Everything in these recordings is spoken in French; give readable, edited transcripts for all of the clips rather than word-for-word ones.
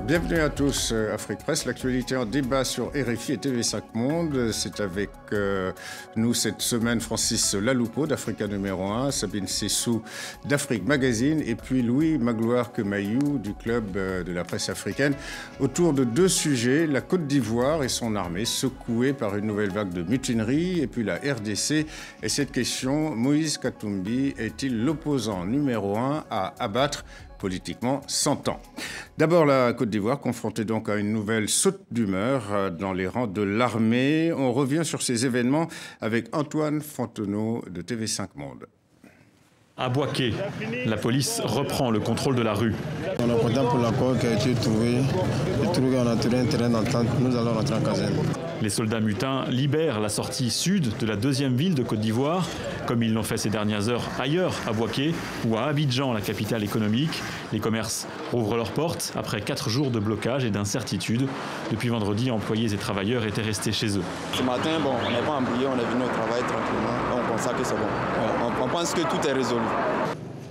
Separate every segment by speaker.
Speaker 1: Bienvenue à tous, Afrique Presse. L'actualité en débat sur RFI et TV5 Monde. C'est avec nous cette semaine Francis Laloupeau d'Africa numéro 1, Sabine Sessou d'Afrique Magazine et puis Louis Magloire Kemayou du Club de la presse africaine. Autour de deux sujets, la Côte d'Ivoire et son armée secouée par une nouvelle vague de mutinerie et puis la RDC. Et cette question, Moïse Katumbi est-il l'opposant numéro 1 à abattre politiquement 100 ans. D'abord, la Côte d'Ivoire, confrontée donc à une nouvelle saute d'humeur dans les rangs de l'armée. On revient sur ces événements avec Antoine Fontenot de TV5 Monde.
Speaker 2: À Bouaké, la police reprend le contrôle de la rue.
Speaker 3: On est content pour l'accord qui a été trouvé. On a trouvé un terrain d'entente. Nous allons rentrer en caserne.
Speaker 2: Les soldats mutins libèrent la sortie sud de la deuxième ville de Côte d'Ivoire, comme ils l'ont fait ces dernières heures ailleurs, à Bouaké ou à Abidjan, la capitale économique. Les commerces rouvrent leurs portes après 4 jours de blocage et d'incertitude. Depuis vendredi, employés et travailleurs étaient restés chez eux.
Speaker 4: Ce matin, on n'est pas embrouillé, on est venu au travail tranquillement. On pense que c'est bon. On pense que tout est résolu.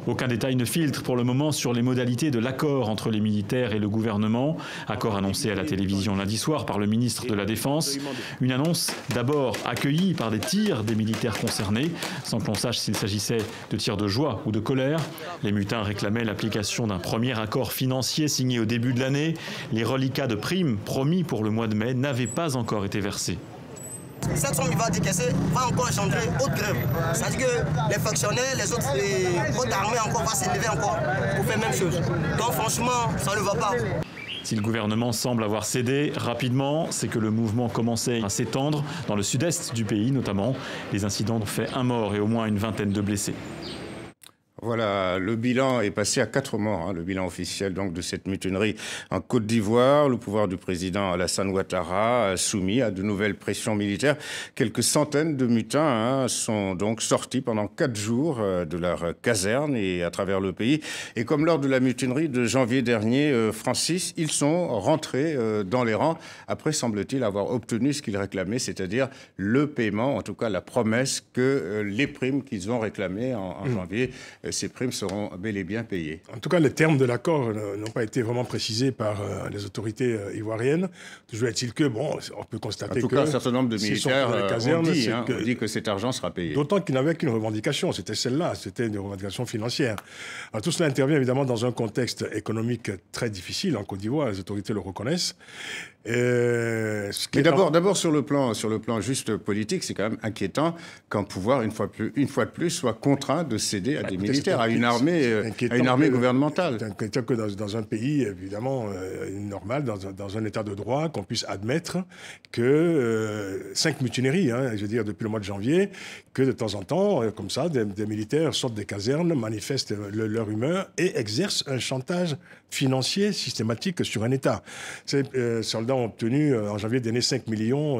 Speaker 2: Aucun détail ne filtre pour le moment sur les modalités de l'accord entre les militaires et le gouvernement. Accord annoncé à la télévision lundi soir par le ministre de la Défense. Une annonce d'abord accueillie par des tirs des militaires concernés, sans que l'on sache s'il s'agissait de tirs de joie ou de colère. Les mutins réclamaient l'application d'un premier accord financier signé au début de l'année. Les reliquats de primes promis pour le mois de mai n'avaient pas encore été versés.
Speaker 5: Cette somme, il va décaisser, va encore engendrer autre grève. C'est-à-dire que les fonctionnaires, les autres armées encore vont s'élever encore pour faire la même chose. Donc franchement, ça ne va pas.
Speaker 2: Si le gouvernement semble avoir cédé rapidement, c'est que le mouvement commençait à s'étendre dans le sud-est du pays notamment. Les incidents ont fait 1 mort et au moins une vingtaine de blessés.
Speaker 1: Voilà, le bilan est passé à 4 morts, le bilan officiel donc de cette mutinerie en Côte d'Ivoire. Le pouvoir du président Alassane Ouattara soumis à de nouvelles pressions militaires. Quelques centaines de mutins sont donc sortis pendant 4 jours de leur caserne et à travers le pays. Et comme lors de la mutinerie de janvier dernier, Francis, ils sont rentrés dans les rangs après, semble-t-il, avoir obtenu ce qu'ils réclamaient, c'est-à-dire le paiement, en tout cas la promesse que les primes qu'ils ont réclamées en janvier, ces primes seront bel et bien payées.
Speaker 6: En tout cas, les termes de l'accord n'ont pas été vraiment précisés par les autorités ivoiriennes. Toujours est-il que, on peut constater que...
Speaker 1: En tout cas, un certain nombre de militaires
Speaker 6: ont
Speaker 1: dit que cet argent sera payé.
Speaker 6: D'autant qu'ils n'avaient qu'une revendication, c'était celle-là, c'était une revendication financière. Alors, tout cela intervient évidemment dans un contexte économique très difficile en Côte d'Ivoire, les autorités le reconnaissent.
Speaker 1: Mais d'abord sur le plan juste politique, c'est quand même inquiétant qu'un pouvoir, une fois de plus, soit contraint de céder à des militaires, à une armée gouvernementale.
Speaker 6: C'est inquiétant que dans un pays, évidemment, normal, dans un état de droit, qu'on puisse admettre que 5 mutineries, je veux dire, depuis le mois de janvier, que de temps en temps, comme ça, des militaires sortent des casernes, manifestent leur humeur et exercent un chantage financier systématique sur un État. Ces soldats ont obtenu en janvier dernier 5 millions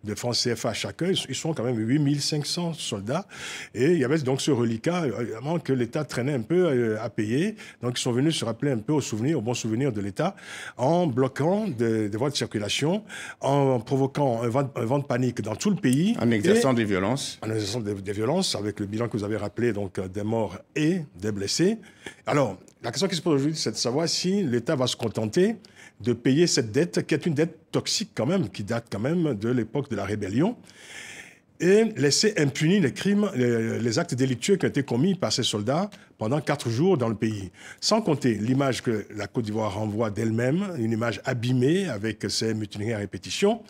Speaker 6: de francs CFA chacun. Ils sont quand même 8500 soldats. Et il y avait donc ce reliquat, évidemment, que l'État traînait un peu à payer. Donc ils sont venus se rappeler un peu au bon souvenir de l'État en bloquant des voies de circulation, en provoquant un vent de panique dans tout le pays.
Speaker 1: En exerçant des violences.
Speaker 6: En exerçant des violences, avec le bilan que vous avez rappelé, donc des morts et des blessés. Alors, la question qui se pose aujourd'hui, c'est de savoir si l'État va se contenter de payer cette dette, qui est une dette toxique quand même, qui date quand même de l'époque de la rébellion, et laisser impunis les crimes, les actes délictueux qui ont été commis par ces soldats pendant 4 jours dans le pays. Sans compter l'image que la Côte d'Ivoire renvoie d'elle-même, une image abîmée avec ces mutineries à répétition.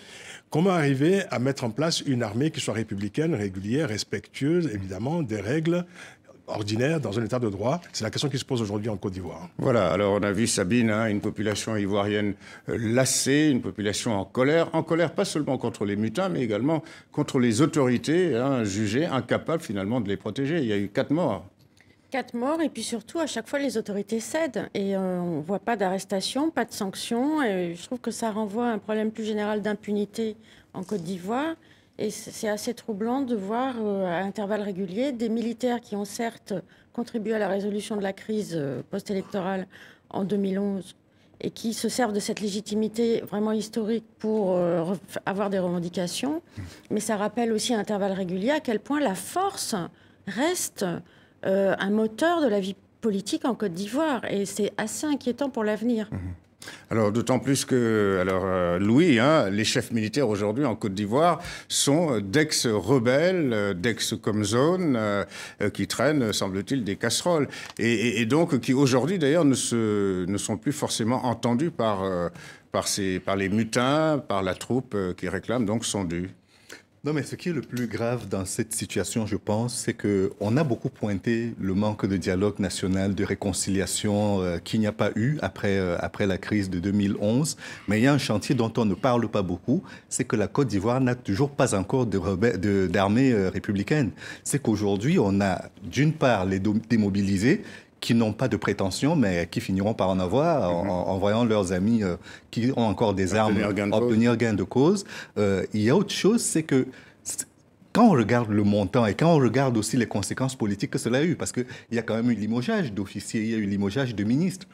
Speaker 6: Comment arriver à mettre en place une armée qui soit républicaine, régulière, respectueuse, évidemment, des règles ordinaire dans un état de droit? C'est la question qui se pose aujourd'hui en Côte d'Ivoire.
Speaker 1: Voilà, alors on a vu Sabine, une population ivoirienne lassée, une population en colère pas seulement contre les mutins, mais également contre les autorités jugées incapables finalement de les protéger. Il y a eu 4 morts.
Speaker 7: 4 morts, et puis surtout, à chaque fois, les autorités cèdent. Et on ne voit pas d'arrestation, pas de sanctions. Et je trouve que ça renvoie à un problème plus général d'impunité en Côte d'Ivoire. Et c'est assez troublant de voir à intervalles réguliers des militaires qui ont certes contribué à la résolution de la crise post-électorale en 2011 et qui se servent de cette légitimité vraiment historique pour avoir des revendications. Mais ça rappelle aussi à intervalles réguliers à quel point la force reste un moteur de la vie politique en Côte d'Ivoire. Et c'est assez inquiétant pour l'avenir.
Speaker 1: Alors, d'autant plus que, Louis, les chefs militaires aujourd'hui en Côte d'Ivoire sont d'ex-rebelles, d'ex-comzones, qui traînent, semble-t-il, des casseroles. Et donc, qui aujourd'hui, d'ailleurs, ne sont plus forcément entendus par les mutins, par la troupe qui réclame donc son dû.
Speaker 8: Non, mais ce qui est le plus grave dans cette situation, je pense, c'est qu'on a beaucoup pointé le manque de dialogue national, de réconciliation qu'il n'y a pas eu après la crise de 2011. Mais il y a un chantier dont on ne parle pas beaucoup, c'est que la Côte d'Ivoire n'a toujours pas encore d'armée républicaine. C'est qu'aujourd'hui, on a d'une part les démobilisés, qui n'ont pas de prétention, mais qui finiront par en avoir en voyant leurs amis qui ont encore des armes obtenir gain de cause. Il y a autre chose, c'est que quand on regarde le montant et quand on regarde aussi les conséquences politiques que cela a eu, parce qu'il y a quand même eu limogeage d'officiers, il y a eu limogeage de ministres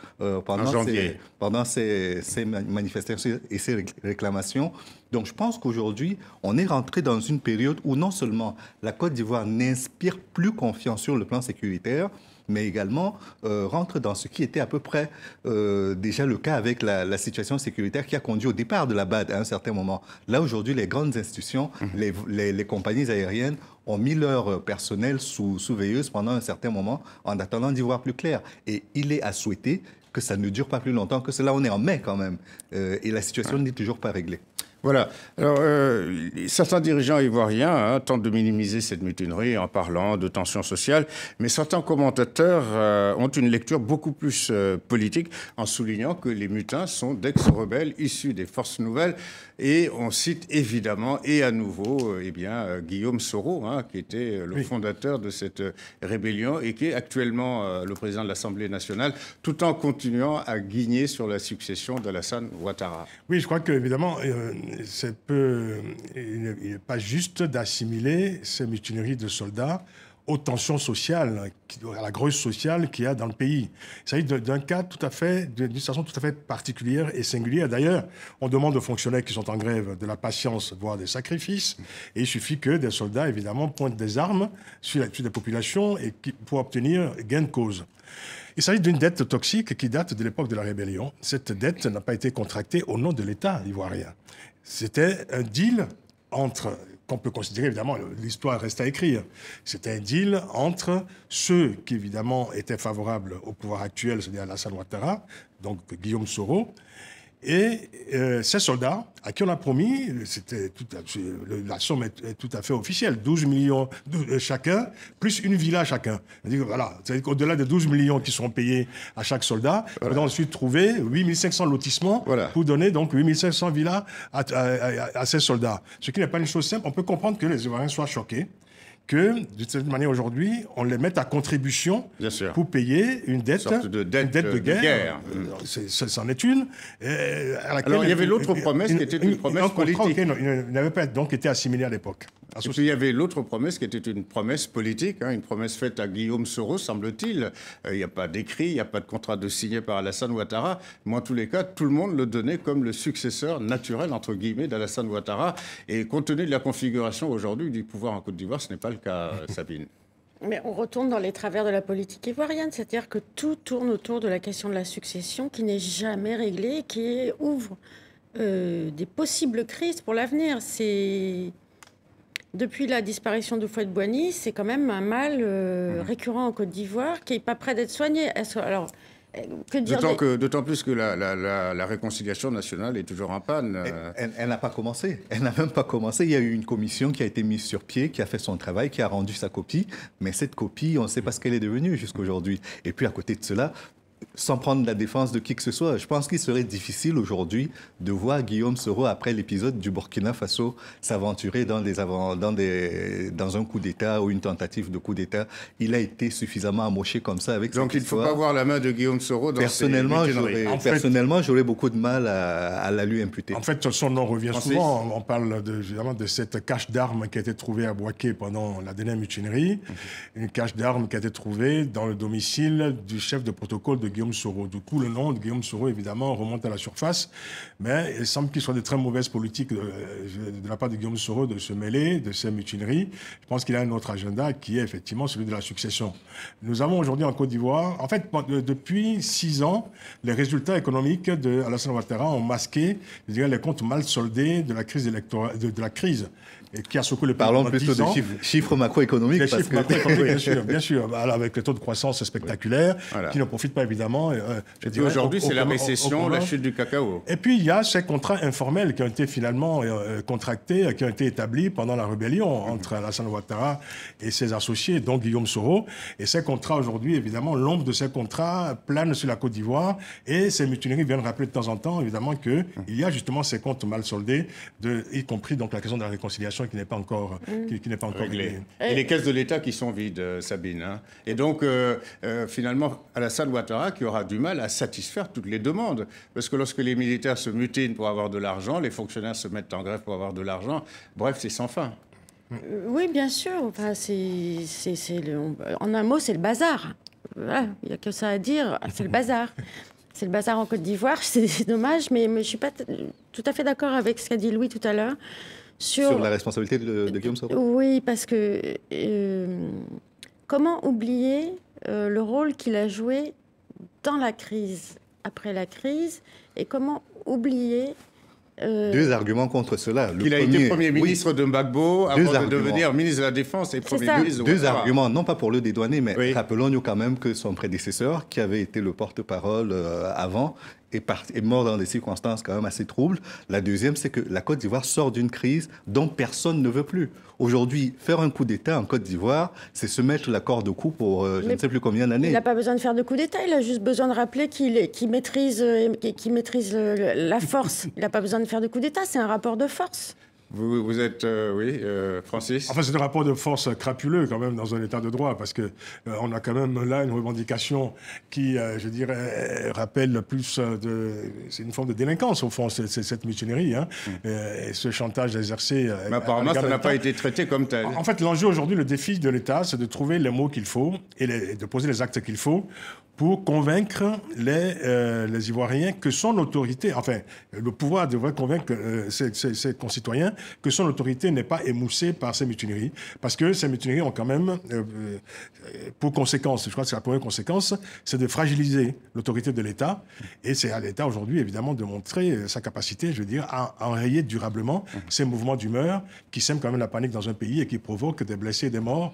Speaker 8: pendant ces manifestations et ces réclamations. Donc je pense qu'aujourd'hui, on est rentré dans une période où non seulement la Côte d'Ivoire n'inspire plus confiance sur le plan sécuritaire, mais également rentre dans ce qui était à peu près déjà le cas avec la situation sécuritaire qui a conduit au départ de la BAD à un certain moment. Là, aujourd'hui, les grandes institutions, les compagnies aériennes ont mis leur personnel sous veilleuse pendant un certain moment en attendant d'y voir plus clair. Et il est à souhaiter que ça ne dure pas plus longtemps que cela. On est en mai quand même et la situation n'est toujours pas réglée.
Speaker 1: Voilà. Alors, certains dirigeants ivoiriens tentent de minimiser cette mutinerie en parlant de tensions sociales, mais certains commentateurs ont une lecture beaucoup plus politique en soulignant que les mutins sont d'ex-rebelles issus des forces nouvelles. Et on cite évidemment et à nouveau Guillaume Soro, qui était le fondateur de cette rébellion et qui est actuellement le président de l'Assemblée nationale, tout en continuant à guigner sur la succession d'Alassane Ouattara.
Speaker 6: Oui, je crois qu'évidemment, il n'est pas juste d'assimiler ces mutineries de soldats aux tensions sociales, à la grosse sociale qu'il y a dans le pays. Il s'agit d'un cas d'une situation tout à fait particulière et singulière. D'ailleurs, on demande aux fonctionnaires qui sont en grève de la patience, voire des sacrifices, et il suffit que des soldats, évidemment, pointent des armes sur des populations pour obtenir gain de cause. Il s'agit d'une dette toxique qui date de l'époque de la rébellion. Cette dette n'a pas été contractée au nom de l'État ivoirien. C'était un deal qu'on peut considérer, évidemment, l'histoire reste à écrire. C'était un deal entre ceux qui, évidemment, étaient favorables au pouvoir actuel, c'est-à-dire Alassane Ouattara, donc Guillaume Soro, et ces soldats à qui on a promis, la somme est tout à fait officielle, 12 millions chacun, plus une villa chacun. Voilà, c'est-à-dire qu'au-delà des 12 millions qui seront payés à chaque soldat, on va ensuite trouver 8500 lotissements pour donner donc 8500 villas à ces soldats. Ce qui n'est pas une chose simple. On peut comprendre que les Ivoiriens soient choqués que, de cette manière, aujourd'hui, on les mette à contribution pour payer une dette de guerre. C'en est une.
Speaker 1: Alors, il y avait l'autre promesse qui était une promesse politique.
Speaker 6: Il n'avait pas donc été assimilé à l'époque.
Speaker 1: Et puis, il y avait l'autre promesse qui était une promesse politique, une promesse faite à Guillaume Soro, semble-t-il. Il n'y a pas d'écrit, il n'y a pas de contrat de signé par Alassane Ouattara. Mais en tous les cas, tout le monde le donnait comme le successeur naturel, entre guillemets, d'Alassane Ouattara. Et compte tenu de la configuration aujourd'hui du pouvoir en Côte d'Ivoire, ce n'est pas le cas, Sabine.
Speaker 7: Mais on retourne dans les travers de la politique ivoirienne, c'est-à-dire que tout tourne autour de la question de la succession qui n'est jamais réglée et qui ouvre des possibles crises pour l'avenir. Depuis la disparition de Houphouët-Boigny, c'est quand même un mal récurrent en Côte d'Ivoire qui n'est pas prêt d'être soigné. Alors, que dire
Speaker 1: d'autant plus que la réconciliation nationale est toujours en panne.
Speaker 8: Elle n'a pas commencé. Elle n'a même pas commencé. Il y a eu une commission qui a été mise sur pied, qui a fait son travail, qui a rendu sa copie. Mais cette copie, on ne sait pas ce qu'elle est devenue jusqu'à aujourd'hui. Et puis à côté de cela, sans prendre la défense de qui que ce soit, je pense qu'il serait difficile aujourd'hui de voir Guillaume Soro, après l'épisode du Burkina Faso, s'aventurer dans un coup d'État ou une tentative de coup d'État. Il a été suffisamment amoché comme ça avec
Speaker 1: Donc il ne faut pas voir la main de Guillaume Soro dans
Speaker 8: Personnellement, j'aurais beaucoup de mal à la lui imputer.
Speaker 6: En fait, son nom revient souvent. On parle évidemment de cette cache d'armes qui a été trouvée à Bouaké pendant la dernière mutinerie. Une cache d'armes qui a été trouvée dans le domicile du chef de protocole de Guillaume Guillaume Soro. Du coup, le nom de Guillaume Soro, évidemment, remonte à la surface, mais il semble qu'il soit de très mauvaises politiques de la part de Guillaume Soro de se mêler de ces mutineries. Je pense qu'il a un autre agenda qui est effectivement celui de la succession. Nous avons aujourd'hui en Côte d'Ivoire, en fait, depuis 6 ans, les résultats économiques de Alassane Ouattara ont masqué, je dirais, les comptes mal soldés de la crise électorale, de la crise qui a secoué le pays.
Speaker 8: Parlons plutôt de chiffres macroéconomiques.
Speaker 6: Les chiffres macroéconomiques, bien sûr. Avec les taux de croissance spectaculaires, qui ne profitent pas évidemment.
Speaker 1: Aujourd'hui, c'est la récession, la chute du cacao.
Speaker 6: Et puis, il y a ces contrats informels qui ont été finalement contractés, qui ont été établis pendant la rébellion entre Alassane Ouattara et ses associés, dont Guillaume Soro. Et ces contrats, aujourd'hui, évidemment, l'ombre de ces contrats plane sur la Côte d'Ivoire. Et ces mutineries viennent rappeler de temps en temps, évidemment, qu'il y a justement ces comptes mal soldés, y compris donc la question de la réconciliation qui n'est pas encore, qui n'est pas encore réglée.
Speaker 1: Et les caisses de l'État qui sont vides, Sabine. Hein. Et donc, finalement, Alassane Ouattara qui aura du mal à satisfaire toutes les demandes. Parce que lorsque les militaires se mutinent pour avoir de l'argent, les fonctionnaires se mettent en grève pour avoir de l'argent. Bref, c'est sans fin.
Speaker 7: Oui, bien sûr. Enfin, en un mot, c'est le bazar. Voilà, il n'y a que ça à dire. C'est le bazar. C'est le bazar en Côte d'Ivoire. C'est dommage, mais je ne suis pas tout à fait d'accord avec ce qu'a dit Louis tout à l'heure.
Speaker 8: Sur la responsabilité de Guillaume Soro.
Speaker 7: Oui, parce que comment oublier le rôle qu'il a joué dans la crise, après la crise, et comment oublier...
Speaker 8: Deux arguments contre cela.
Speaker 1: Il a été Premier ministre de Gbagbo avant de devenir ministre de la Défense et Premier ministre de
Speaker 8: Deux arguments, non pas pour le dédouaner, mais rappelons-nous quand même que son prédécesseur, qui avait été le porte-parole avant, est mort dans des circonstances quand même assez troubles. La deuxième, c'est que la Côte d'Ivoire sort d'une crise dont personne ne veut plus. Aujourd'hui, faire un coup d'État en Côte d'Ivoire, c'est se mettre la corde au cou pour je ne sais plus combien d'années.
Speaker 7: Il n'a pas besoin de faire de coup d'État, il a juste besoin de rappeler qu'il maîtrise la force. Il n'a pas besoin de faire de coup d'État, c'est un rapport de force.
Speaker 1: Vous êtes, Francis?
Speaker 6: Enfin, c'est un rapport de force crapuleux quand même dans un état de droit, parce que on a quand même là une revendication qui, je dirais, rappelle plus c'est une forme de délinquance au fond, cette mutinerie, hein, et ce chantage exercé.
Speaker 1: Mais apparemment, ça n'a pas été traité comme tel.
Speaker 6: En fait, l'enjeu aujourd'hui, le défi de l'État, c'est de trouver les mots qu'il faut et de poser les actes qu'il faut pour convaincre les Ivoiriens que son autorité, enfin, le pouvoir devrait convaincre ses concitoyens que son autorité n'est pas émoussée par ces mutineries. Parce que ces mutineries ont quand même, pour conséquence, je crois que c'est la première conséquence, c'est de fragiliser l'autorité de l'État. Et c'est à l'État aujourd'hui, évidemment, de montrer sa capacité, je veux dire, à enrayer durablement ces mouvements d'humeur qui sèment quand même la panique dans un pays et qui provoquent des blessés et des morts.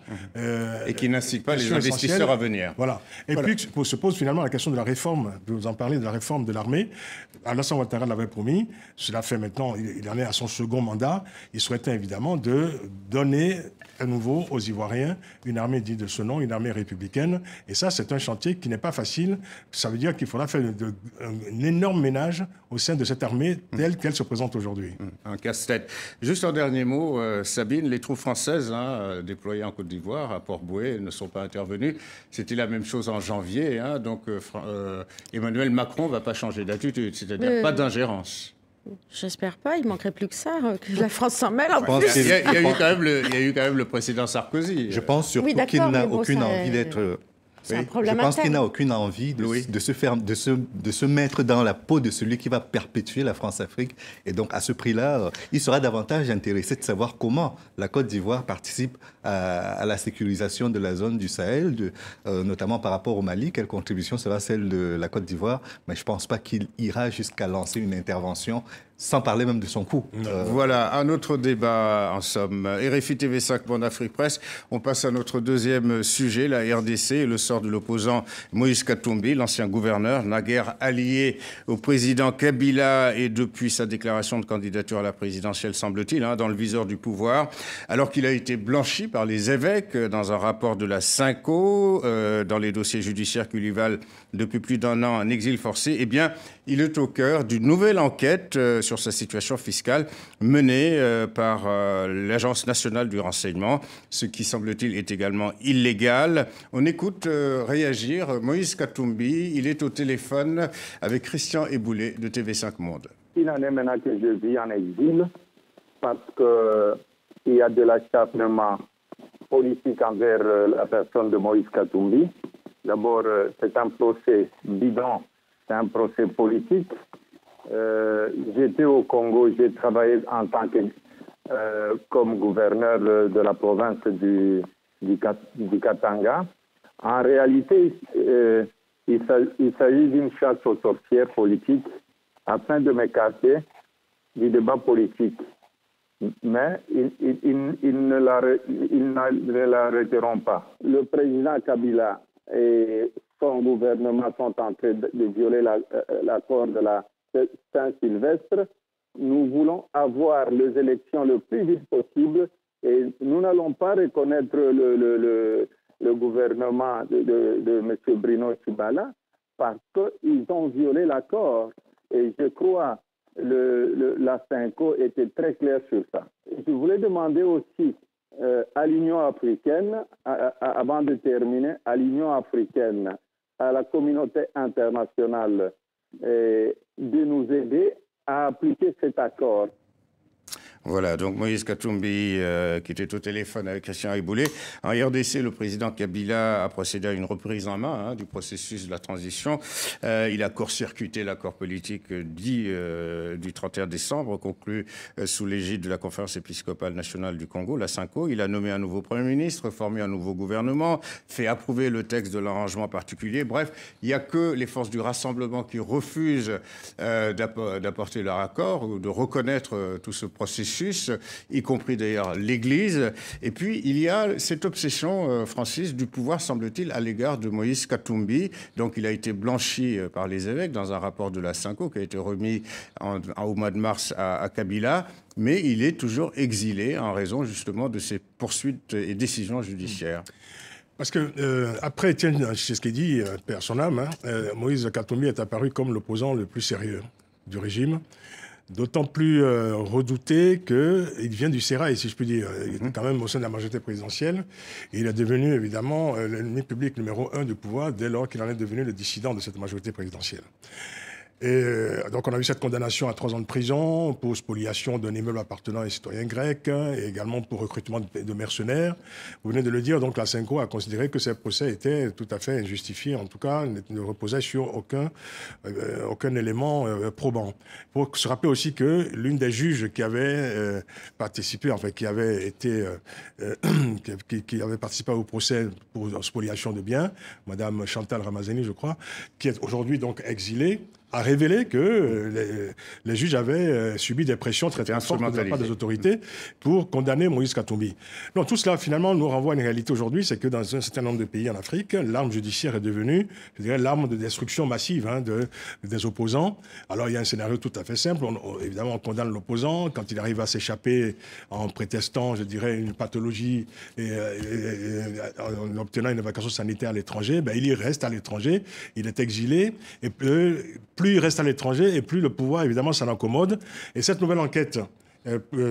Speaker 1: Et qui n'incitent pas les investisseurs à venir.
Speaker 6: Voilà. Et puis, se pose finalement la question de la réforme. Je vais vous en parler de la réforme de l'armée. Alassane Ouattara l'avait promis. Cela fait maintenant, il en est à son second mandat. Il souhaitait évidemment de donner à nouveau aux Ivoiriens une armée digne de ce nom, une armée républicaine. Et ça, c'est un chantier qui n'est pas facile. Ça veut dire qu'il faudra faire un énorme ménage au sein de cette armée telle qu'elle se présente aujourd'hui.
Speaker 1: Un casse-tête. Juste un dernier mot, Sabine, les troupes françaises déployées en Côte d'Ivoire, à Port-Bouët, ne sont pas intervenues. C'était la même chose en janvier. Donc Emmanuel Macron ne va pas changer d'attitude, c'est-à-dire pas d'ingérence.
Speaker 7: J'espère pas, il manquerait plus que ça, que la France s'en mêle.
Speaker 1: Il y a eu quand même le président Sarkozy.
Speaker 8: Je pense surtout qu'il n'a aucune envie d'être... Je pense qu'il n'a aucune envie de se mettre dans la peau de celui qui va perpétuer la France-Afrique. Et donc, à ce prix-là, il sera davantage intéressé de savoir comment la Côte d'Ivoire participe à la sécurisation de la zone du Sahel, notamment par rapport au Mali. Quelle contribution sera celle de la Côte d'Ivoire? Mais je ne pense pas qu'il ira jusqu'à lancer une intervention, sans parler même de son coût.
Speaker 1: Voilà, un autre débat en somme. RFI TV5, Monde Afrique Presse. On passe à notre deuxième sujet, la RDC et le sort de l'opposant Moïse Katumbi, l'ancien gouverneur, naguère allié au président Kabila et depuis sa déclaration de candidature à la présidentielle, semble-t-il, dans le viseur du pouvoir, alors qu'il a été blanchi par les évêques dans un rapport de la Cinco, dans les dossiers judiciaires qui lui valent depuis plus d'1 an un exil forcé. Eh bien, il est au cœur d'une nouvelle enquête sur sa situation fiscale menée par l'Agence nationale du renseignement, ce qui, semble-t-il, est également illégal. On écoute réagir Moïse Katumbi. Il est au téléphone avec Christian Eboulé de TV5 Monde.
Speaker 9: Il en est maintenant que je vis en exil parce qu'il y a de l'acharnement politique envers la personne de Moïse Katumbi. D'abord, c'est un procès bidon, c'est un procès politique. J'étais au Congo, j'ai travaillé en tant que comme gouverneur de la province du Katanga. En réalité, il s'agit d'une chasse aux sorcières politique afin de m'écarter du débat politique. Mais ils ne l'arrêteront pas. Le président Kabila et son gouvernement sont en train de violer l'accord de la Saint-Sylvestre. Nous voulons avoir les élections le plus vite possible et nous n'allons pas reconnaître le gouvernement de M. Bruno Tshibala parce qu'ils ont violé l'accord. Et je crois la CENCO était très claire sur ça. Je voulais demander aussi à l'Union africaine, avant de terminer, à l'Union africaine, à la communauté internationale, de nous aider à appliquer cet accord.
Speaker 1: Voilà, donc Moïse Katumbi qui était au téléphone avec Christian Ayboulé. En RDC, le président Kabila a procédé à une reprise en main du processus de la transition. Il a court-circuité l'accord politique dit du 31 décembre, conclu sous l'égide de la Conférence épiscopale nationale du Congo, la CENCO. Il a nommé un nouveau Premier ministre, formé un nouveau gouvernement, fait approuver le texte de l'arrangement particulier. Bref, il n'y a que les forces du rassemblement qui refusent d'apporter leur accord ou de reconnaître tout ce processus, y compris d'ailleurs l'Église. Et puis, il y a cette obsession, Francis, du pouvoir, semble-t-il, à l'égard de Moïse Katumbi. Donc, il a été blanchi par les évêques dans un rapport de la CENCO qui a été remis au mois de mars à Kabila. Mais il est toujours exilé en raison, justement, de ses poursuites et décisions judiciaires.
Speaker 6: Parce que, après Étienne Tshisekedi, perd son âme, Moïse Katumbi est apparu comme l'opposant le plus sérieux du régime. D'autant plus redouté qu'il vient du sérail, si je puis dire. Il était quand même au sein de la majorité présidentielle. Et il est devenu, évidemment, l'ennemi public numéro 1 du pouvoir dès lors qu'il en est devenu le dissident de cette majorité présidentielle. Et donc on a eu cette condamnation à 3 ans de prison pour spoliation d'un immeuble appartenant à un citoyen grec et également pour recrutement de mercenaires. Vous venez de le dire, donc la CENCO a considéré que ces procès étaient tout à fait injustifiés, en tout cas ne reposaient sur aucun élément probant. Il faut se rappeler aussi que l'une des juges qui avait participé, enfin qui avait participé au procès pour spoliation de biens, Madame Chantal Ramazani, je crois, qui est aujourd'hui donc exilée, a révélé que les juges avaient subi des pressions très fortes de la part des autorités pour condamner Moïse Katumbi. Donc tout cela, finalement, nous renvoie à une réalité aujourd'hui, c'est que dans un certain nombre de pays en Afrique, l'arme judiciaire est devenue, je dirais, l'arme de destruction massive des opposants. Alors il y a un scénario tout à fait simple. Évidemment, on condamne l'opposant quand il arrive à s'échapper en prétestant, je dirais, une pathologie et en obtenant une évacuation sanitaire à l'étranger. Ben, il y reste à l'étranger, il est exilé et plus il reste à l'étranger et plus le pouvoir, évidemment, s'en incommode. Et cette nouvelle enquête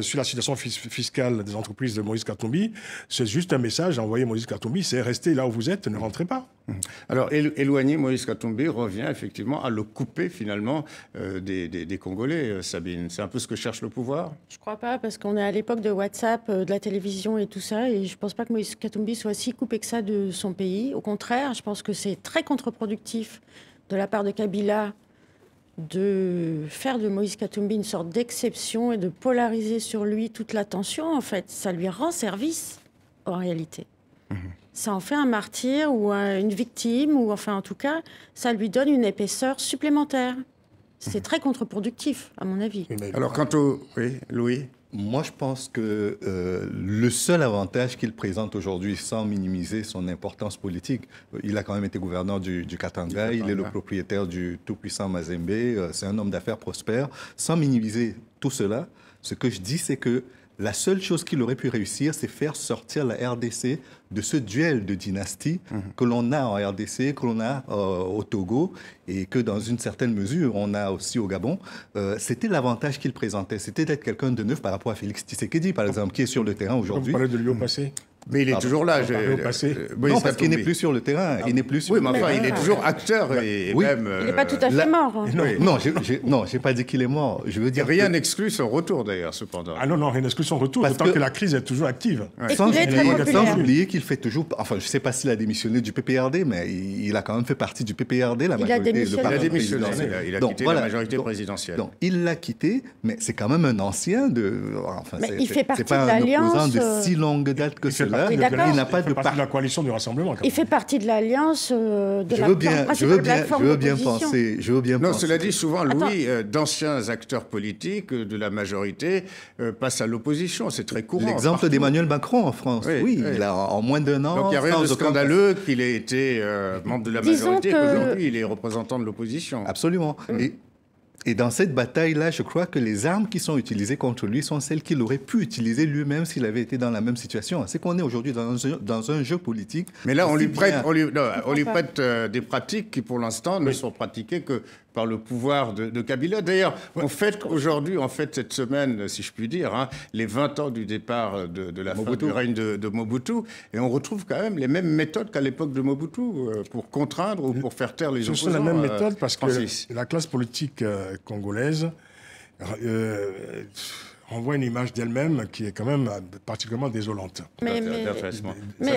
Speaker 6: sur la situation fiscale des entreprises de Moïse Katumbi, c'est juste un message envoyé à Moïse Katumbi, c'est restez là où vous êtes, ne rentrez pas.
Speaker 1: Alors, éloigner Moïse Katumbi revient effectivement à le couper finalement des Congolais, Sabine. C'est un peu ce que cherche le pouvoir?
Speaker 7: Je ne crois pas, parce qu'on est à l'époque de WhatsApp, de la télévision et tout ça, et je ne pense pas que Moïse Katumbi soit si coupé que ça de son pays. Au contraire, je pense que c'est très contre-productif de la part de Kabila de faire de Moïse Katumbi une sorte d'exception et de polariser sur lui toute l'attention. En fait, ça lui rend service, en réalité. Ça en fait un martyr ou une victime, ou enfin, en tout cas, ça lui donne une épaisseur supplémentaire. C'est très contre-productif, à mon avis.
Speaker 1: Alors, quant au... Oui, Louis?
Speaker 8: Moi, je pense que le seul avantage qu'il présente aujourd'hui, sans minimiser son importance politique, il a quand même été gouverneur du Katanga, il est le propriétaire du tout-puissant Mazembe, c'est un homme d'affaires prospère. Sans minimiser tout cela, ce que je dis, c'est que la seule chose qu'il aurait pu réussir, c'est faire sortir la RDC de ce duel de dynastie que l'on a en RDC, que l'on a au Togo et que dans une certaine mesure, on a aussi au Gabon. C'était l'avantage qu'il présentait. C'était d'être quelqu'un de neuf par rapport à Félix Tshisekedi, par exemple, qui est sur le terrain aujourd'hui.
Speaker 6: Vous parlez de lui au passé.
Speaker 1: Mais il est toujours là.
Speaker 8: Non, parce qu'il n'est plus sur le terrain. Il n'est plus sur
Speaker 1: oui, mais enfin, il est toujours acteur. Et
Speaker 7: oui.
Speaker 1: même,
Speaker 7: il n'est pas tout à fait mort.
Speaker 8: Non, je n'ai pas dit qu'il est mort. Je veux dire
Speaker 1: rien n'exclut son retour, d'ailleurs, cependant.
Speaker 6: Ah non, rien n'exclut son retour, d'autant que la crise est toujours active.
Speaker 7: Et qu'il est très populaire.
Speaker 8: Sans oublier qu'il qu'il fait toujours... Enfin, je ne sais pas s'il a démissionné du PPRD, mais il a quand même fait partie du PPRD, la majorité.
Speaker 1: Il a démissionné. Il a quitté la majorité présidentielle.
Speaker 8: Donc, il l'a quitté, mais c'est quand même un ancien de... Enfin,
Speaker 7: mais il fait partie de
Speaker 8: l'alliance. C'est pas un opposant de si longue date que cela.
Speaker 6: Il n'a pas de partie de la coalition du Rassemblement.
Speaker 7: Il fait partie de l'alliance de la principale plateforme d'opposition.
Speaker 8: Je veux bien penser.
Speaker 1: Cela dit, souvent, Louis, d'anciens acteurs politiques de la majorité passent à l'opposition. C'est très courant.
Speaker 8: L'exemple d'Emmanuel Macron en France. Oui, il a en moins d'un an...
Speaker 1: Donc il n'y a rien de scandaleux qu'il ait été membre de la majorité, qu'aujourd'hui il est représentant de l'opposition.
Speaker 8: Absolument. Et dans cette bataille-là, je crois que les armes qui sont utilisées contre lui sont celles qu'il aurait pu utiliser lui-même s'il avait été dans la même situation. C'est qu'on est aujourd'hui dans un jeu politique.
Speaker 1: Mais là, on lui prête des pratiques qui, pour l'instant, ne sont pratiquées que par le pouvoir de Kabila. D'ailleurs, on fête cette semaine, si je puis dire, les 20 ans du départ de la fin du règne de Mobutu. Et on retrouve quand même les mêmes méthodes qu'à l'époque de Mobutu pour contraindre ou pour faire taire les opposants.
Speaker 6: Ce sont les mêmes méthodes parce que la classe politique congolaise renvoie une image d'elle-même qui est quand même particulièrement désolante.
Speaker 7: Mais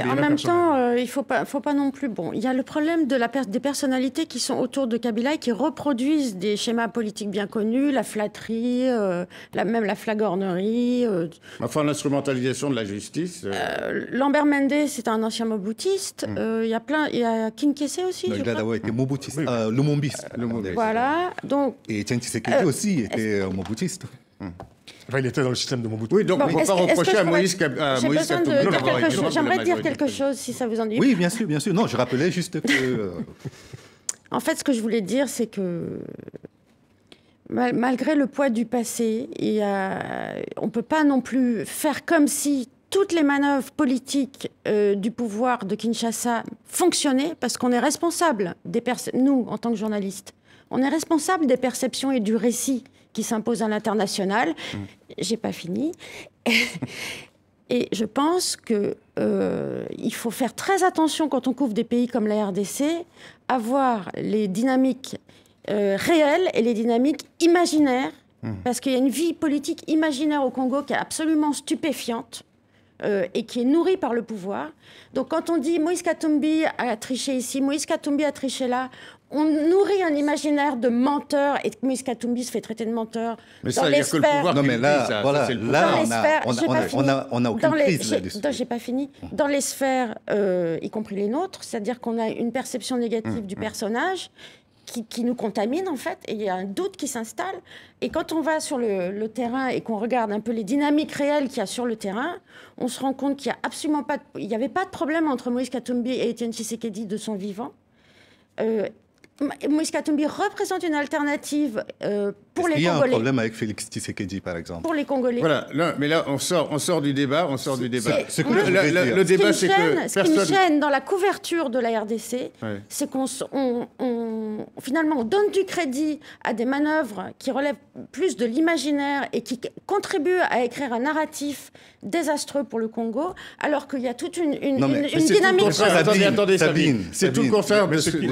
Speaker 7: en même temps, il faut pas non plus... Bon, il y a le problème des personnalités qui sont autour de Kabila et qui reproduisent des schémas politiques bien connus, la flatterie, même la flagornerie.
Speaker 1: Enfin, l'instrumentalisation de la justice.
Speaker 7: Lambert Mende, c'est un ancien moboutiste. Il y a Kinkessé aussi,
Speaker 8: non, il a d'abord été moboutiste, lumumbiste.
Speaker 7: Voilà, donc...
Speaker 8: Et Etienne Tshisekedi aussi était moboutiste.
Speaker 6: Enfin, il était dans le système de Mobutu.
Speaker 1: Oui, donc on ne peut pas reprocher à Moïse Katumbi.
Speaker 7: J'aimerais dire quelque chose, si ça vous ennuie.
Speaker 8: Oui, bien sûr, bien sûr. Non, je rappelais juste que...
Speaker 7: En fait, ce que je voulais dire, c'est que malgré le poids du passé, on ne peut pas non plus faire comme si toutes les manœuvres politiques du pouvoir de Kinshasa fonctionnaient, parce qu'on est responsable, nous, en tant que journalistes, on est responsable des perceptions et du récit qui s'impose à l'international. J'ai pas fini. Et je pense qu'il faut faire très attention quand on couvre des pays comme la RDC, à voir les dynamiques réelles et les dynamiques imaginaires, parce qu'il y a une vie politique imaginaire au Congo qui est absolument stupéfiante et qui est nourrie par le pouvoir. Donc quand on dit Moïse Katumbi a triché ici, Moïse Katumbi a triché là, on nourrit un imaginaire de menteur et Moïse Katumbi se fait traiter de menteur.
Speaker 1: Mais ça veut dire que le pouvoir...
Speaker 8: Non mais là, voilà, là on a aucune prise là-dessus.
Speaker 7: J'ai pas fini. Dans les sphères, y compris les nôtres, c'est-à-dire qu'on a une perception négative du personnage qui nous contamine en fait, et il y a un doute qui s'installe. Et quand on va sur le terrain et qu'on regarde un peu les dynamiques réelles qu'il y a sur le terrain, on se rend compte qu'il n'y avait pas de problème entre Moïse Katumbi et Etienne Tshisekedi de son vivant. Moïse Katumbi représente une alternative pour les Congolais. Il y a un
Speaker 8: problème avec Félix Tshisekedi, par exemple.
Speaker 7: Pour les Congolais.
Speaker 1: Voilà, non, mais là, on sort du débat.
Speaker 7: Le débat, c'est que... Ce qui me gêne dans la couverture de la RDC, c'est qu'on finalement, on donne du crédit à des manœuvres qui relèvent plus de l'imaginaire et qui contribuent à écrire un narratif désastreux pour le Congo, alors qu'il y a toute une dynamique...
Speaker 1: Attendez, Sabine. C'est tout le contraire.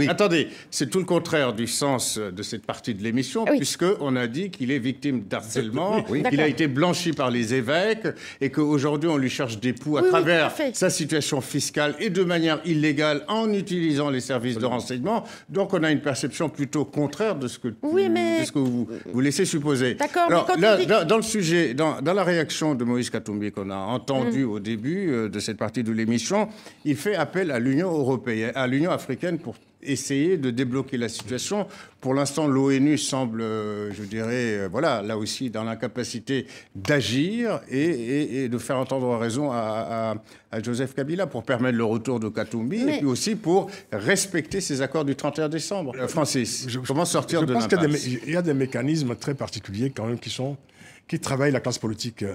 Speaker 1: Attendez, c'est tout le contraire du sens de cette partie de l'émission, puisqu'on a dit qu'il est victime d'harcèlement, qu'il a été blanchi par les évêques, et qu'aujourd'hui on lui cherche des poux à travers sa situation fiscale et de manière illégale en utilisant les services de renseignement. Donc on a une perception plutôt contraire de ce que, vous laissez supposer.
Speaker 7: D'accord,
Speaker 1: mais dans le sujet, dans la réaction de Moïse Katumbi qu'on a entendu au début de cette partie de l'émission, il fait appel à l'Union européenne, à l'Union africaine pour essayer de débloquer la situation. Pour l'instant, l'ONU semble, je dirais, là aussi, dans l'incapacité d'agir et de faire entendre raison à Joseph Kabila pour permettre le retour de Katumbi et puis aussi pour respecter ces accords du 31 décembre. Francis, comment sortir de l'impasse ?
Speaker 6: Je pense qu'il y a des mécanismes très particuliers quand même qui travaillent la classe politique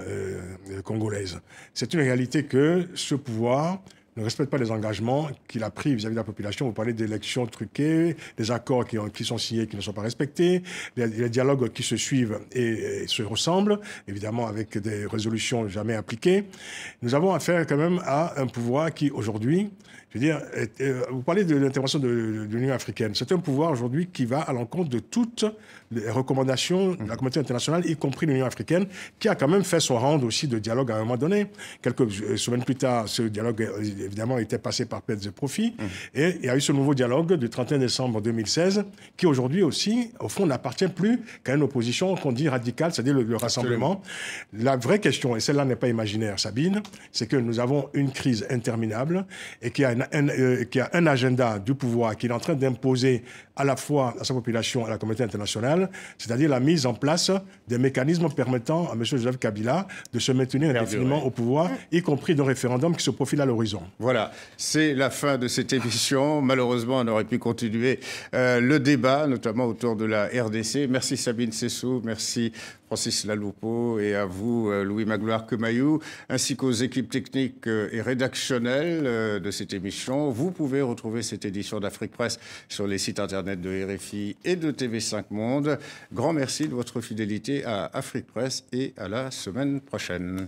Speaker 6: congolaise. C'est une réalité que ce pouvoir ne respecte pas les engagements qu'il a pris vis-à-vis de la population. Vous parlez d'élections truquées, des accords qui sont signés qui ne sont pas respectés, les dialogues qui se suivent et se ressemblent, évidemment avec des résolutions jamais appliquées. Nous avons affaire quand même à un pouvoir qui, aujourd'hui, je veux dire, vous parlez de l'intervention de l'Union africaine. C'est un pouvoir aujourd'hui qui va à l'encontre de toutes les recommandations de la communauté internationale, y compris l'Union africaine, qui a quand même fait son round aussi de dialogue à un moment donné. Quelques semaines plus tard, ce dialogue évidemment était passé par pertes et profits. Et il y a eu ce nouveau dialogue du 31 décembre 2016 qui aujourd'hui aussi, au fond, n'appartient plus qu'à une opposition qu'on dit radicale, c'est-à-dire le rassemblement. La vraie question, et celle-là n'est pas imaginaire, Sabine, c'est que nous avons une crise interminable et qu'il y a un agenda du pouvoir qu'il est en train d'imposer à la fois à sa population et à la communauté internationale, c'est-à-dire la mise en place des mécanismes permettant à M. Joseph Kabila de se maintenir indéfiniment au pouvoir, y compris d'un référendum qui se profile à l'horizon.
Speaker 1: Voilà, c'est la fin de cette émission. Malheureusement, on aurait pu continuer le débat, notamment autour de la RDC. Merci Sabine Sessou, merci Francis Laloupo et à vous, Louis Magloire Kemayou, ainsi qu'aux équipes techniques et rédactionnelles de cette émission. Vous pouvez retrouver cette édition d'Afrique Presse sur les sites internet de RFI et de TV5 Monde. Grand merci de votre fidélité à Afrique Presse et à la semaine prochaine.